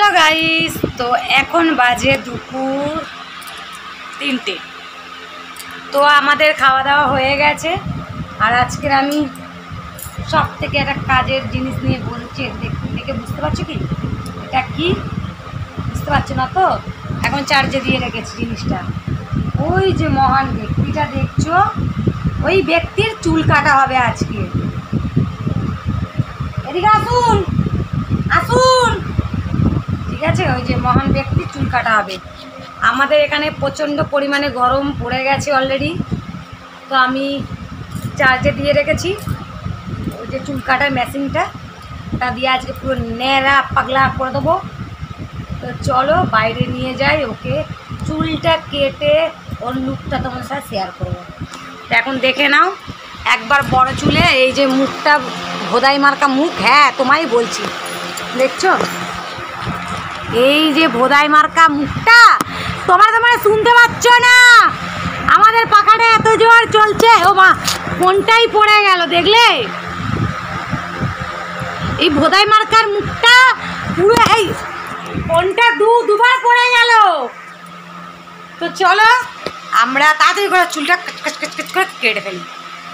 Hello guys, তো এখন বাজে দুপুর 3টে। তো আমাদের খাওয়া দাওয়া হয়ে গেছে। আর আজকের আমি সব থেকে একটা কাজের জিনিস নিয়ে বলছি, দেখে বুঝতে পারছো কি এটা কি? বুঝতে পারছো না তো? এখন চার্জে দিয়ে রেখেছি জিনিসটা। ওই যে মহান ব্যক্তিটা দেখছো, ওই ব্যক্তির চুল কাটা হবে আজকে। এদিকে আসুন আসুন, ঠিক আছে? ওই যে মহান ব্যক্তির চুল কাটা হবে। আমাদের এখানে প্রচণ্ড পরিমাণে গরম পড়ে গেছে অলরেডি। তো আমি চার্জে দিয়ে রেখেছি ওই যে চুল কাটার মেশিনটা, ওটা দিয়ে আজকে পুরো ন্যাড়া পাগলা করে দেবো। তো চলো বাইরে নিয়ে যাই ওকে, চুলটা কেটে ওর লুকটা তোমার সাথে শেয়ার করবো। তো এখন দেখে নাও একবার বড় চুলে, এই যে মুখটা ভোদাই মার্কা মুখ, হ্যাঁ তোমায় বলছি, দেখছো এই যে ভোদাই মার্কা মুখটা? তোমরা শুনতে পাচ্ছ না? আমাদের পাখাটা এত জোর চলছে, ও মা ফোনটাই পড়ে গেল, দেখলে? এই ভোদাই মার্কার মুখটা পুরো, এই ফোনটা দুবার পড়ে গেল। তো চলো আমরা তাড়াতাড়ি করে চুলটা কচ করে কেটে ফেলি,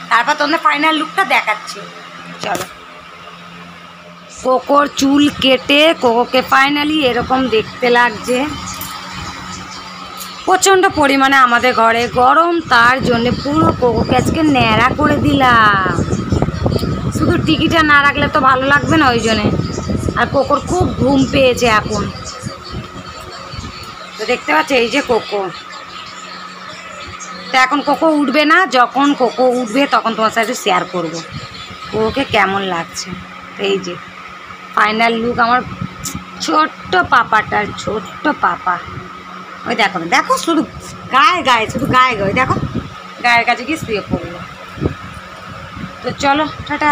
তারপর তোমাদের ফাইনাল লুকটা দেখাচ্ছি। চলো, কোকোর চুল কেটে কোকোকে ফাইনালি এরকম দেখতে লাগছে। প্রচণ্ড পরিমাণে আমাদের ঘরে গরম, তার জন্য পুরো কোকোকে আজকে ন্যাড়া করে দিলাম। শুধু টিকিটা না রাখলে তো ভালো লাগবে না, ওই জন্যে। আর কোকোর খুব ঘুম পেয়েছে এখন। তো দেখতে পাচ্ছ এই যে কোকো, তো এখন কোকো উঠবে না, যখন কোকো উঠবে তখন তোমার সাথে শেয়ার করবো কোকোকে কেমন লাগছে। তো এই যে ফাইনাল লুক আমার ছোট্ট পাপাটার, ছোট্ট পাপা। ওই দেখো না, দেখো শুধু গায়ে শুধু গায়ে দেখো গায়ের কাছে গিয়ে শুয়ে পড়লো। তো চলো টাটা।